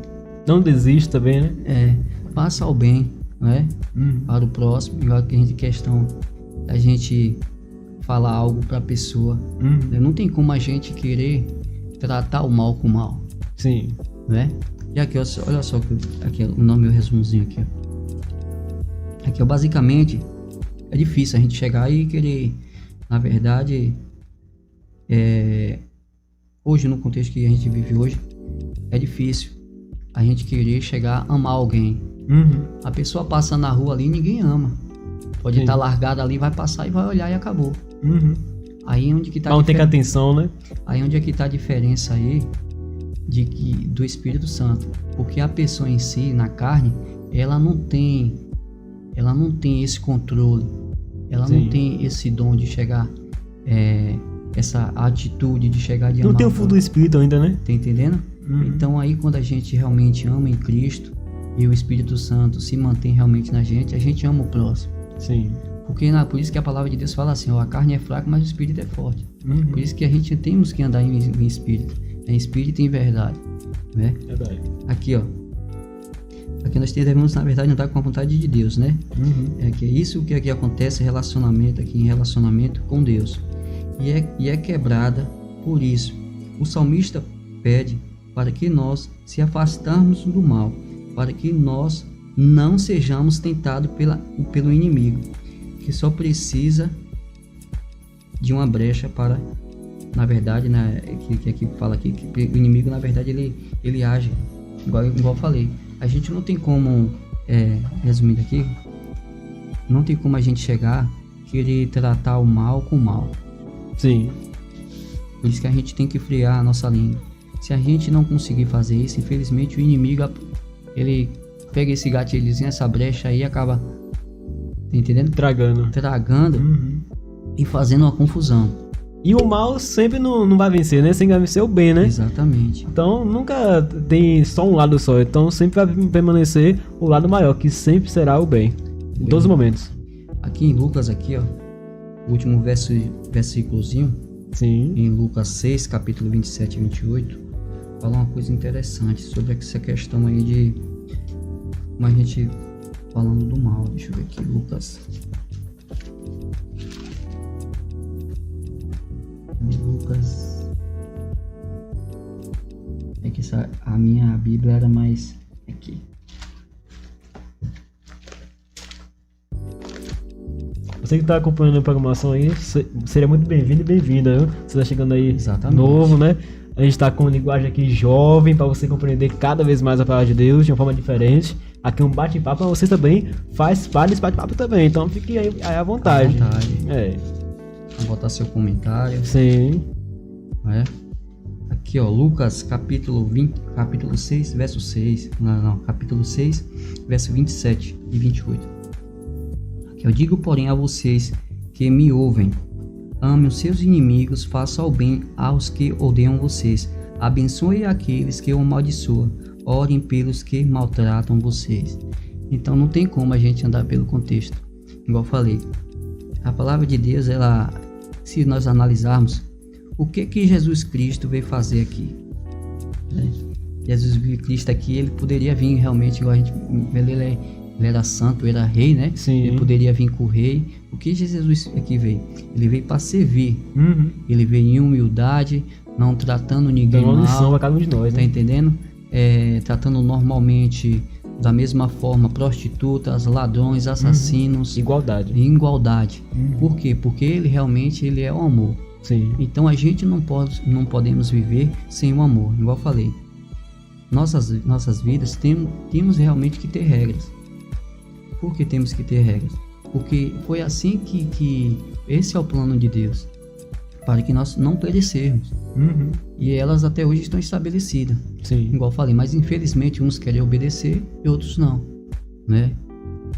Não desista também, né? Faça o bem, né? Para o próximo. Igual que a gente questão da gente falar algo para a pessoa. Não tem como a gente querer tratar o mal com o mal. Sim. Né? E aqui, olha só aqui o nome, meu resumozinho aqui. Ó. Aqui, ó, basicamente, é difícil a gente chegar e querer, na verdade, hoje no contexto que a gente vive hoje, é difícil a gente querer chegar a amar alguém. A pessoa passa na rua ali e ninguém ama. Pode estar largada ali, vai passar e vai olhar e acabou. Aí onde que tá não tem atenção, né? Aí onde é que tá a diferença aí do Espírito Santo? Porque a pessoa em si, na carne, ela não tem esse controle, ela não tem esse dom de chegar, essa atitude de chegar de amar. Não tem o fruto do Espírito ainda, né? Tá entendendo? Então aí quando a gente realmente ama em Cristo e o Espírito Santo se mantém realmente na gente, a gente ama o próximo. Sim. Porque por isso que a palavra de Deus fala assim, ó, a carne é fraca, mas o Espírito é forte. Por isso que a gente temos que andar em Espírito. Em Espírito e em verdade. Né? Verdade. Aqui, ó. Aqui nós devemos, na verdade, andar com a vontade de Deus, né? Que é isso que aqui acontece, em relacionamento com Deus. E é quebrada por isso. O salmista pede para que nós se afastarmos do mal, para que nós não sejamos tentados pelo inimigo, que só precisa de uma brecha para, na verdade, né, que aqui fala aqui, que o inimigo, na verdade, ele age, igual eu falei. A gente não tem como, resumindo aqui, não tem como a gente chegar, querer tratar o mal com o mal. Sim. Por isso que a gente tem que frear a nossa língua. Se a gente não conseguir fazer isso, infelizmente o inimigo, ele pega esse gatilhozinho, essa brecha aí e acaba, tá entendendo? Tragando e fazendo uma confusão. E o mal sempre não vai vencer, né? Sempre vai vencer o bem, né? Exatamente. Então nunca tem só um lado só. Então sempre vai permanecer o lado maior, que sempre será o bem. Em todos os momentos. Aqui em Lucas, aqui, ó, o último versículozinho. Sim. Em Lucas 6, capítulo 27 e 28, fala uma coisa interessante sobre essa questão aí de como a gente falando do mal. Deixa eu ver aqui, Lucas. É que a minha Bíblia era mais aqui. Você que está acompanhando a programação aí, seria muito bem-vindo e bem-vinda, viu? Você está chegando aí novo, né? A gente está com linguagem aqui jovem para você compreender cada vez mais a palavra de Deus de uma forma diferente. Aqui um bate-papo para vocês também, faz parte desse bate-papo também, então fique aí à vontade. Vou botar seu comentário. Sim. Aqui, ó, Lucas capítulo 6, verso 6. Capítulo 6, verso 27 e 28. Aqui, eu digo, porém, a vocês que me ouvem: ame os seus inimigos, faça o bem aos que odeiam vocês, abençoe aqueles que o amaldiçoam, orem pelos que maltratam vocês. Então não tem como a gente andar pelo contexto. Igual eu falei, a palavra de Deus, ela, se nós analisarmos, o que Jesus Cristo veio fazer aqui, né? Jesus Cristo aqui, ele poderia vir realmente, igual a gente, ele era santo, era rei, né? Sim. Ele poderia vir com o rei. O que Jesus aqui veio? Ele veio para servir. Ele veio em humildade, não tratando ninguém mal. Lição a cada um de nós, tá entendendo? Tratando normalmente da mesma forma prostitutas, ladrões, assassinos. Igualdade. Igualdade. Por quê? Porque ele realmente é o amor. Sim. Então a gente não podemos viver sem o amor. Igual eu falei, nossas vidas temos realmente que ter regras. Por que temos que ter regras? Porque foi assim que esse é o plano de Deus, para que nós não perecermos. E elas até hoje estão estabelecidas. Sim. Igual eu falei, mas infelizmente uns querem obedecer e outros não, né?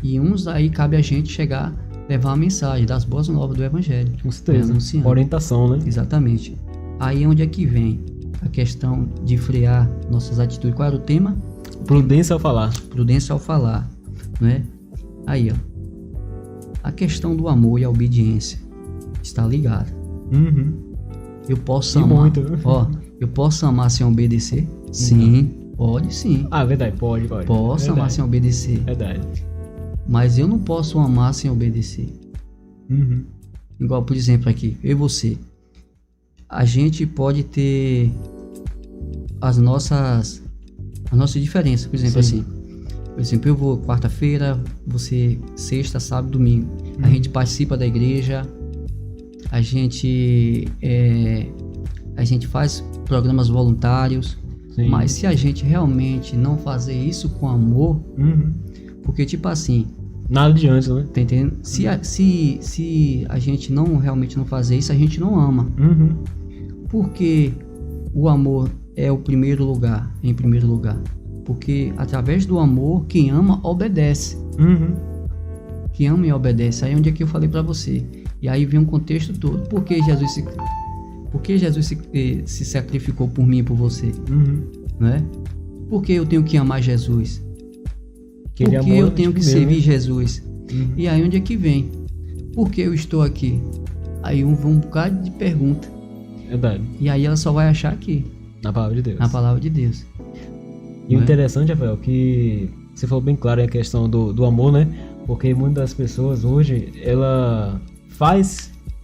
E uns aí cabe a gente chegar, levar a mensagem das boas novas do Evangelho. Com certeza. Orientação, né? Exatamente. Aí onde é que vem a questão de frear nossas atitudes? Qual era o tema? Prudência ao falar. Prudência ao falar, né? Aí, ó. A questão do amor e a obediência está ligada. Eu posso amar. Muito. Ó, eu posso amar sem obedecer? Sim, pode sim. Verdade, pode. Posso amar sem obedecer. Verdade. Mas eu não posso amar sem obedecer. Igual, por exemplo, aqui, eu e você. A gente pode ter as nossas diferenças. Por exemplo, assim. Por exemplo, eu vou quarta-feira, você sexta, sábado, domingo. A gente participa da igreja, a gente faz programas voluntários. Sim. Mas se a gente realmente não fazer isso com amor, porque tipo assim... Nada adianta, né? Tá entendendo? Se a gente realmente não fazer isso, a gente não ama. Porque o amor é o primeiro lugar, em primeiro lugar. Porque através do amor, quem ama, obedece. Quem ama e obedece. Aí é onde é que eu falei pra você. E aí vem um contexto todo. Por que Jesus se sacrificou por mim e por você? Não é? Por que eu tenho que amar Jesus? Por que eu tenho que servir Jesus? E aí onde é que vem? Por que eu estou aqui? Aí um bocado de pergunta. Verdade. E aí ela só vai achar aqui. Na palavra de Deus. Na palavra de Deus. E o interessante, Rafael, que você falou bem claro a questão do amor, né? Porque muitas das pessoas hoje, ela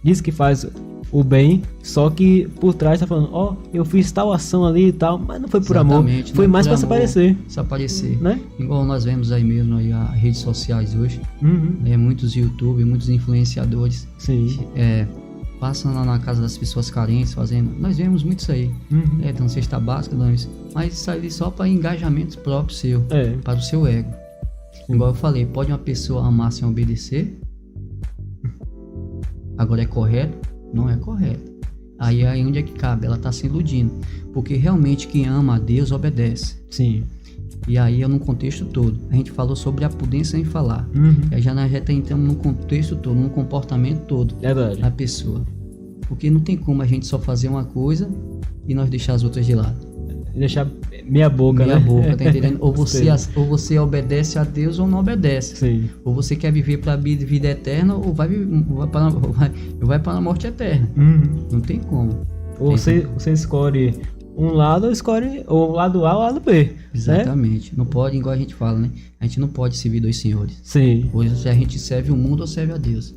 diz que faz o bem, só que por trás tá falando, eu fiz tal ação ali e tal, mas não foi por amor, foi mais pra se aparecer. Se aparecer, né? Igual nós vemos aí mesmo aí as redes sociais hoje, muitos youtubers, muitos influenciadores, passam lá na casa das pessoas carentes, fazendo, nós vemos muito isso aí, dando cesta básica, mas isso aí só para engajamento próprio seu, para o seu ego. Igual eu falei, pode uma pessoa amar sem obedecer? Agora é correto? Não é correto. Aí onde é que cabe? Ela está se iludindo. Porque realmente quem ama a Deus obedece. Sim. E aí é num contexto todo. A gente falou sobre a prudência em falar. E aí nós já entramos num contexto todo, num comportamento todo da pessoa. Porque não tem como a gente só fazer uma coisa e nós deixar as outras de lado. Deixar meia boca, meia boca, tá entendendo? Ou você obedece a Deus ou não obedece. Sim. Ou você quer viver para a vida eterna ou vai para a morte eterna. Não tem como. Ou você escolhe um lado ou escolhe o lado A ou o lado B. Exatamente. Né? Não pode, igual a gente fala, né? A gente não pode servir dois senhores. Sim. Hoje a gente serve o mundo ou serve a Deus.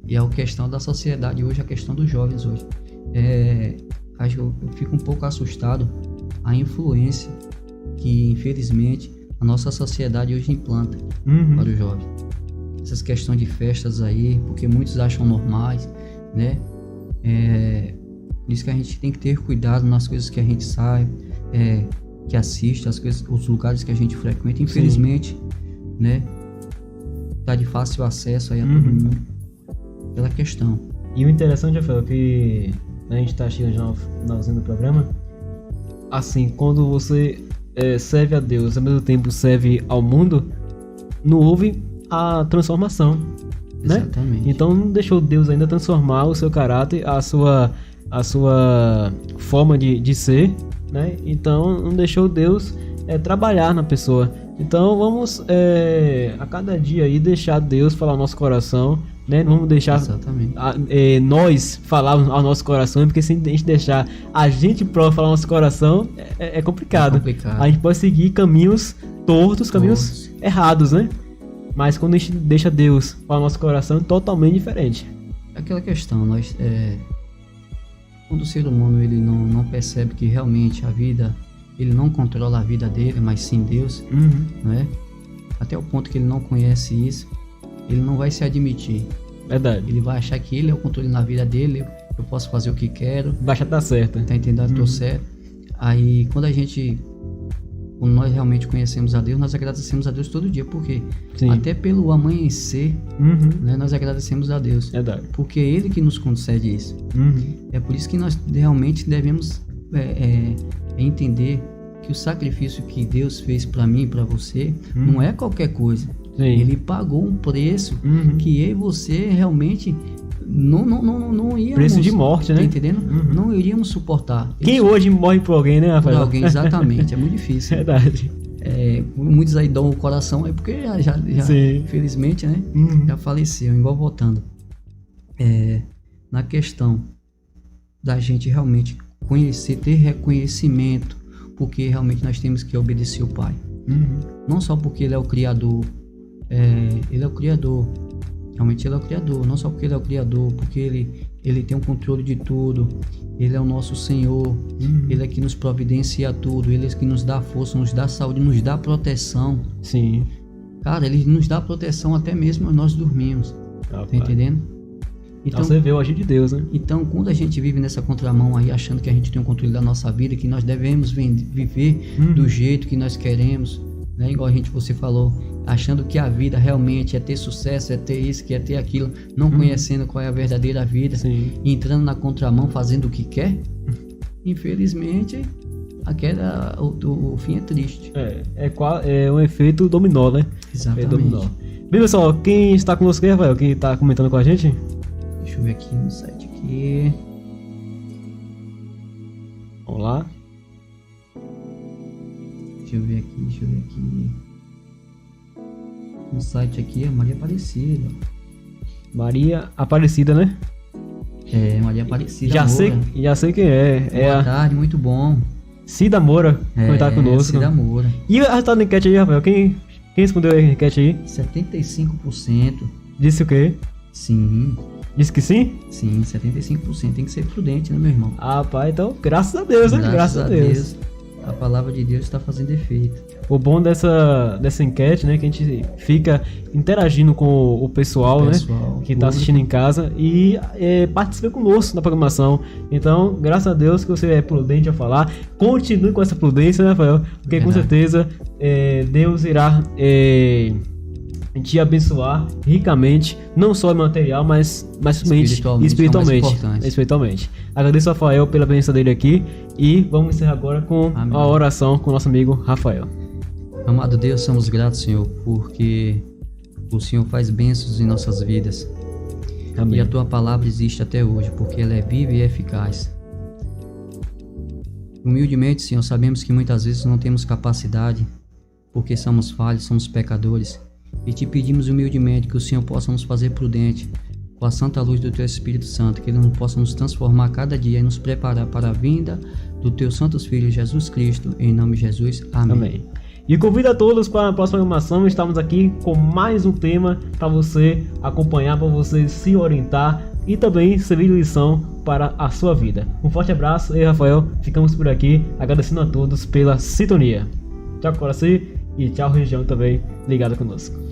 E é a questão da sociedade hoje, a questão dos jovens hoje. Eu fico um pouco assustado a influência que, infelizmente, a nossa sociedade hoje implanta para os jovens. Essas questões de festas aí, porque muitos acham normais, né? Por isso que a gente tem que ter cuidado nas coisas que a gente sai, que assiste, os lugares que a gente frequenta. Infelizmente, né? Tá de fácil acesso aí a todo mundo pela questão. E o interessante, Rafael, que a gente tá chegando já no finalzinho do programa. Assim, quando você serve a Deus, ao mesmo tempo serve ao mundo, não houve a transformação, né? Exatamente. Então não deixou Deus ainda transformar o seu caráter, a sua forma de ser, né? Então não deixou Deus trabalhar na pessoa. Então vamos a cada dia aí deixar Deus falar no nosso coração, né? Não vamos deixar nós falarmos ao nosso coração, porque se a gente deixar a gente próprio falar ao nosso coração, é complicado. A gente pode seguir caminhos tortos, caminhos errados, né? Mas quando a gente deixa Deus falar ao nosso coração, é totalmente diferente. Aquela questão, quando o ser humano ele não percebe que realmente a vida, ele não controla a vida dele, mas sim Deus, não é? Até o ponto que ele não conhece isso, ele não vai se admitir. Verdade. Ele vai achar que ele é o controle na vida dele, eu posso fazer o que quero. Vai achar que tá certo. Tá entendendo? Tô certo. Aí quando nós realmente conhecemos a Deus, nós agradecemos a Deus todo dia. Por quê? Sim. Até pelo amanhecer, né, nós agradecemos a Deus. Verdade. Porque é Ele que nos concede isso. É por isso que nós realmente devemos entender que que o sacrifício que Deus fez para mim e para você não é qualquer coisa. Sim. Ele pagou um preço que eu e você realmente não íamos... Preço de morte, né? Tá entendendo? Não iríamos suportar. Quem hoje morre por alguém, né, Rafael? Por alguém, exatamente. É muito difícil. Verdade. Muitos aí dão o coração aí porque já infelizmente, né? Já faleceu, igual voltando. Na questão da gente realmente conhecer, ter reconhecimento, porque realmente nós temos que obedecer o Pai. Não só porque Ele é o Criador, Ele é o Criador, realmente Ele é o Criador, não só porque Ele é o Criador, porque Ele tem o controle de tudo, Ele é o nosso Senhor, Ele é que nos providencia tudo, Ele é que nos dá força, nos dá saúde, nos dá proteção. Sim. Cara, Ele nos dá proteção até mesmo nós dormimos, tá entendendo? Então você vê o agir de Deus, né? Então, quando a gente vive nessa contramão aí, achando que a gente tem o controle da nossa vida, que nós devemos viver do jeito que nós queremos, né? Igual você falou, achando que a vida realmente é ter sucesso, é ter isso, que é ter aquilo, não conhecendo qual é a verdadeira vida, entrando na contramão, fazendo o que quer, infelizmente, o fim é triste. É um efeito dominó, né? Exatamente. Dominó. Bem, pessoal, quem está conosco aí, Rafael? Quem está comentando com a gente? Deixa eu ver aqui no site aqui. Vamos lá. Deixa eu ver aqui. No site aqui é Maria Aparecida. Maria Aparecida, né? Maria Aparecida. Já sei quem é. Boa tarde, muito bom. Cida Moura, comentar conosco. Cida Moura. E o resultado da enquete aí, Rafael? Quem respondeu a enquete aí? 75%. Disse o quê? Sim. Disse que sim? Sim, 75%. Tem que ser prudente, né, meu irmão? Pai, então, graças a Deus, né? Graças a Deus. A palavra de Deus está fazendo efeito. O bom dessa enquete, né, que a gente fica interagindo com o pessoal, né, que está assistindo em casa e participa conosco na programação. Então, graças a Deus que você é prudente a falar. Continue com essa prudência, né, Rafael? Porque com certeza Deus irá te abençoar ricamente, não só em material, mas espiritualmente. Agradeço ao Rafael pela presença dele aqui e vamos encerrar agora com a oração com o nosso amigo Rafael. Amado Deus, somos gratos, Senhor, porque o Senhor faz bênçãos em nossas vidas. Amém. E a Tua palavra existe até hoje, porque ela é viva e eficaz. Humildemente, Senhor, sabemos que muitas vezes não temos capacidade, porque somos falhos, somos pecadores. E te pedimos humildemente que o Senhor possa nos fazer prudente com a santa luz do Teu Espírito Santo, que Ele possa nos transformar cada dia e nos preparar para a vinda do Teu Santos Filho Jesus Cristo, em nome de Jesus. Amém. E convido a todos para a próxima programação. Estamos aqui com mais um tema para você acompanhar, para você se orientar e também servir de lição para a sua vida. Um forte abraço, eu e Rafael ficamos por aqui, agradecendo a todos pela sintonia. Tchau, Coraci, e tchau, região também ligada conosco.